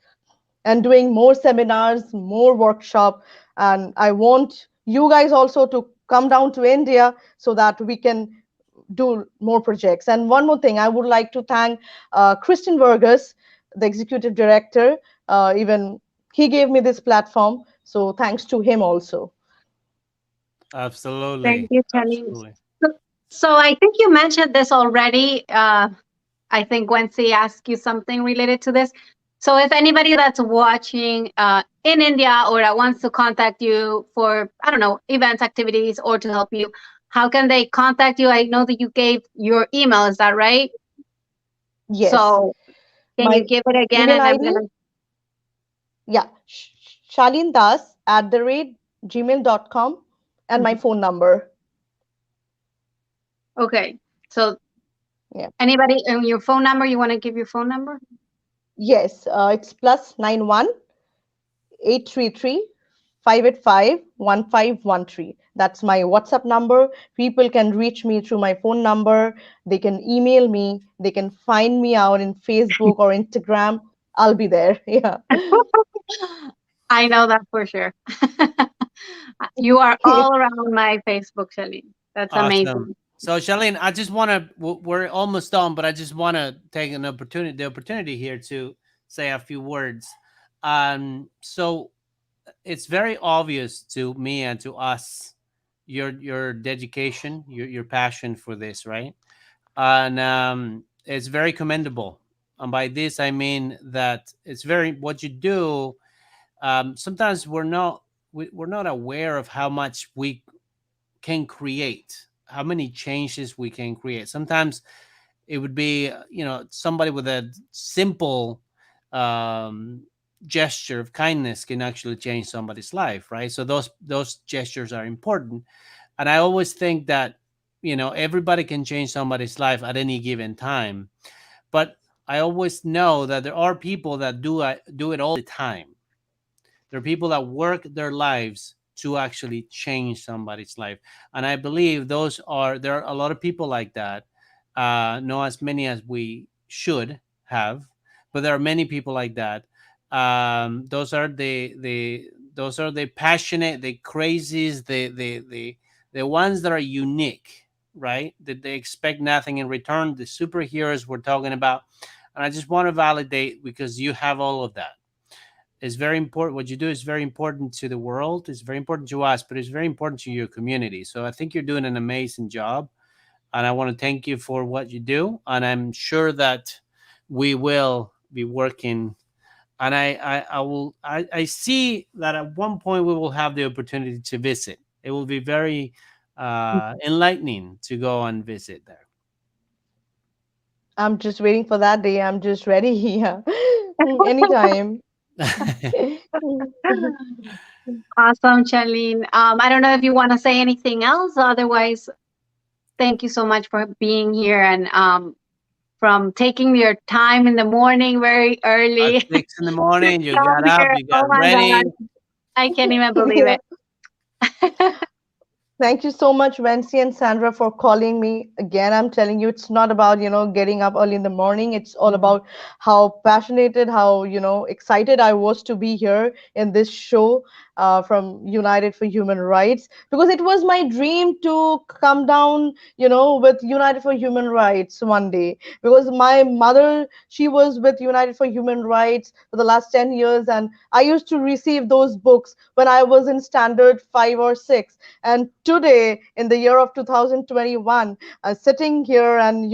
Speaker 9: And doing more seminars, more workshop. And I want you guys also to come down to India so that we can do more projects. And one more thing, I would like to thank Christian Vargas, the executive director. Even he gave me this platform, so thanks to him also.
Speaker 2: Thank
Speaker 1: Absolutely.
Speaker 2: you, Shaleen.
Speaker 1: Absolutely.
Speaker 2: So, so I think you mentioned this already. I think Wency asked you something related to this. So if anybody that's watching in India or that wants to contact you for, I don't know, events, activities, or to help you, how can they contact you? I know that you gave your email. Is that right?
Speaker 9: Yes,
Speaker 2: So can you
Speaker 9: my
Speaker 2: give it again?
Speaker 9: email
Speaker 2: And I'm
Speaker 9: ID,
Speaker 2: gonna.
Speaker 9: yeah, Shaleen Das @gmail.com, and my
Speaker 2: Mhm.
Speaker 9: phone number.
Speaker 2: Okay. So
Speaker 9: Yeah.
Speaker 2: anybody and your phone number? You want to give your phone number?
Speaker 9: Yes, it's +91 833 585 1513. That's my WhatsApp number. People can reach me through my phone number. They can email me. They can find me out in Facebook or Instagram. I'll be there. Yeah.
Speaker 2: I know that for sure. You are all around my Facebook, Shaleen. That's
Speaker 1: Awesome.
Speaker 2: amazing.
Speaker 1: So, Charlene, I just want to, we're almost done, but I just want to take the opportunity here to say a few words. So it's very obvious to me and to us your dedication, your passion for this, right? And it's very commendable. And by this, I mean that it's very what you do. Sometimes we're not aware of how much we can create, how many changes we can create. Sometimes it would be, somebody with a simple um, gesture of kindness can actually change somebody's life, right? So those gestures are important, and I always think that everybody can change somebody's life at any given time, but I always know that there are people that do it all the time. There are people that work their lives to actually change somebody's life. And I believe there are a lot of people like that. Not as many as we should have, but there are many people like that. Those are the passionate, the crazies, the ones that are unique, right? That they expect nothing in return. The superheroes we're talking about. And I just want to validate, because you have all of that. Is very important. What you do is very important to the world. It's very important to us, but it's very important to your community. So I think you're doing an amazing job, and I want to thank you for what you do. And I'm sure that we will be working. And I see that at one point we will have the opportunity to visit. It will be very enlightening to go and visit there.
Speaker 9: I'm just waiting for that day. I'm just ready. Yeah. Anytime.
Speaker 2: Awesome, Shaleen. I don't know if you want to say anything else. Otherwise, thank you so much for being here and from taking your time in the morning very
Speaker 1: At
Speaker 2: early.
Speaker 1: 6 in the morning, you
Speaker 2: Come
Speaker 1: got up,
Speaker 2: here.
Speaker 1: you
Speaker 2: Oh
Speaker 1: got
Speaker 2: my
Speaker 1: ready.
Speaker 2: God. I can't even believe
Speaker 9: Yeah.
Speaker 2: it.
Speaker 9: Thank you so much, Vency and Sandra, for calling me. Again, I'm telling you, it's not about, getting up early in the morning. It's all about how passionate, how, excited I was to be here in this show from United for Human Rights, because it was my dream to come down, with United for Human Rights one day. Because my mother, she was with United for Human Rights for the last 10 years, and I used to receive those books when I was in standard 5 or 6. And today, in the year of 2021, sitting here and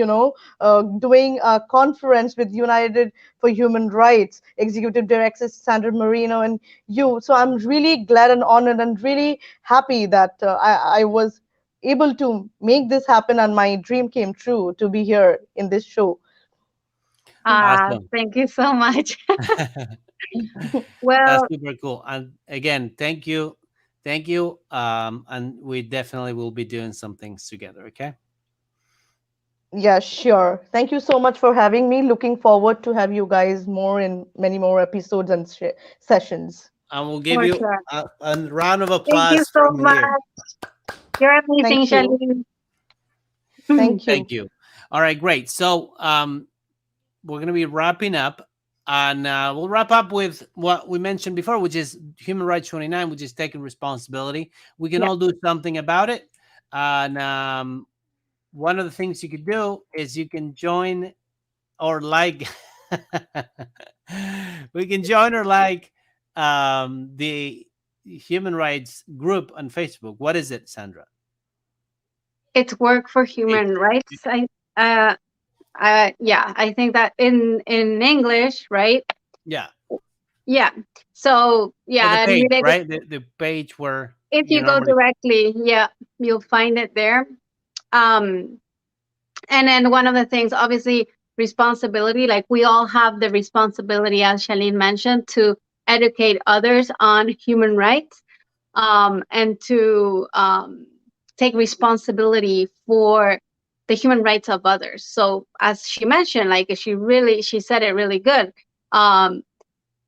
Speaker 9: doing a conference with United for Human Rights Executive Director Sandra Marino and you, so I'm really glad and honored and really happy that I was able to make this happen and my dream came true to be here in this show.
Speaker 1: Awesome.
Speaker 2: Thank you so much.
Speaker 1: That's
Speaker 2: Well,
Speaker 1: super cool. And again, thank you. Thank you. And we definitely will be doing some things together. Okay.
Speaker 9: Yeah, sure. Thank you so much for having me. Looking forward to have you guys more in many more episodes and sessions.
Speaker 1: And we'll give
Speaker 2: for
Speaker 1: you
Speaker 2: sure.
Speaker 1: a round of
Speaker 2: Thank you
Speaker 1: applause
Speaker 2: so
Speaker 1: from
Speaker 2: much.
Speaker 1: here.
Speaker 2: You're amazing,
Speaker 9: Thank you.
Speaker 2: Shaleen.
Speaker 9: Thank you.
Speaker 1: Thank you. All right, great. So we're going to be wrapping up. And we'll wrap up with what we mentioned before, which is Human Rights 29, which is taking responsibility. We can
Speaker 2: Yeah.
Speaker 1: all do something about it. And one of the things you could do is you can join or like we can join or like the human rights group on Facebook. What is it, Sandra?
Speaker 2: It's work for
Speaker 1: Page.
Speaker 2: human rights. Uh, yeah, I think that in English, right?
Speaker 1: Yeah.
Speaker 2: Yeah. So
Speaker 1: So the
Speaker 2: yeah, and
Speaker 1: page,
Speaker 2: related.
Speaker 1: right? The page where
Speaker 2: If
Speaker 1: you
Speaker 2: you go
Speaker 1: normally.
Speaker 2: directly, yeah, you'll find it there. Um, and then one of the things, obviously, responsibility. Like we all have the responsibility, as Shaleen mentioned, to educate others on human rights, and to take responsibility for the human rights of others. So as she mentioned, like she said it really good. Um,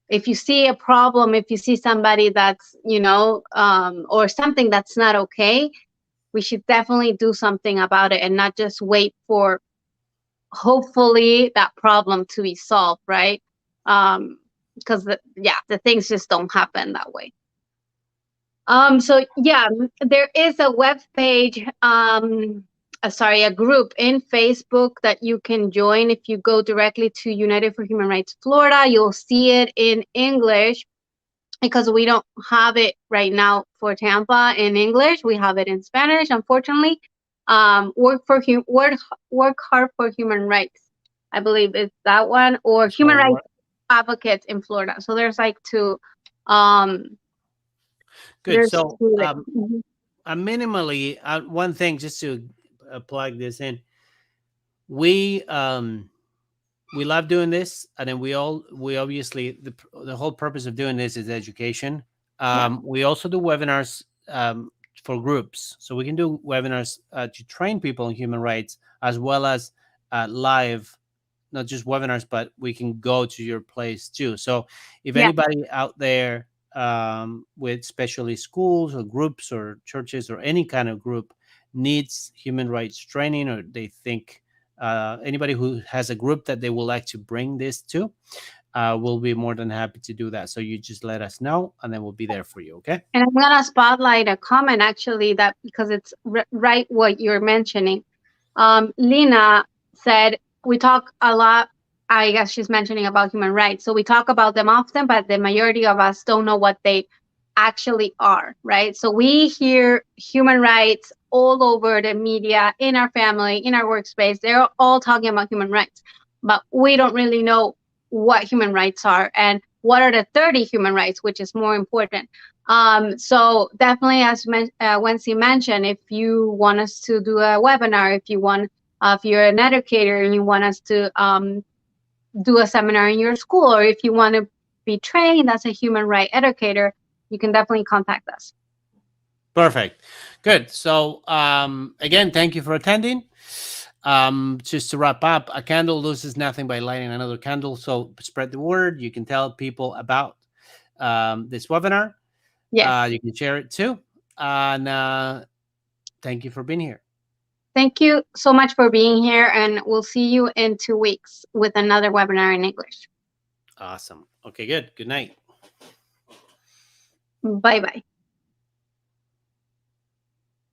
Speaker 2: if you see a problem, if you see somebody that's, or something that's not okay, we should definitely do something about it and not just wait for hopefully that problem to be solved, right? because the things just don't happen that way. So yeah, there is a web page, sorry, a group in Facebook that you can join. If you go directly to United for Human Rights Florida, you'll see it in English, because we don't have it right now for Tampa in English. We have it in Spanish, unfortunately. Work hard for human rights, I believe it's that one, or human rights advocates in Florida. So there's like two.
Speaker 1: Good.
Speaker 2: There's
Speaker 1: So,
Speaker 2: two. Mhm.
Speaker 1: minimally, one thing just to plug this in, we love doing this, and then we obviously the whole purpose of doing this is education. We also do webinars for groups, so we can do webinars to train people in human rights, as well as live, not just webinars, but we can go to your place too. So if
Speaker 2: Yeah.
Speaker 1: anybody out there with especially schools or groups or churches or any kind of group needs human rights training, or they think anybody who has a group that they would like to bring this to, we'll be more than happy to do that. So you just let us know, and then we'll be there for you. Okay.
Speaker 2: And I'm gonna spotlight a comment actually, that because it's right what you're mentioning. Lena said we talk a lot. I guess she's mentioning about human rights. So we talk about them often, but the majority of us don't know what they actually are, right? So we hear human rights all over the media, in our family, in our workspace. They're all talking about human rights, but we don't really know what human rights are and what are the 30 human rights, which is more important. So definitely, as Wency mentioned, if you want us to do a webinar, if you're an educator and you want us to do a seminar in your school, or if you want to be trained as a human right educator, you can definitely contact us.
Speaker 1: Perfect. Good. So again, thank you for attending. Just to wrap up, a candle loses nothing by lighting another candle. So spread the word. You can tell people about this webinar.
Speaker 2: Yes.
Speaker 1: You can share it too. And thank you for being here.
Speaker 2: Thank you so much for being here, and we'll see you in 2 weeks with another webinar in English.
Speaker 1: Awesome. Okay, good. Good night.
Speaker 2: Bye-bye.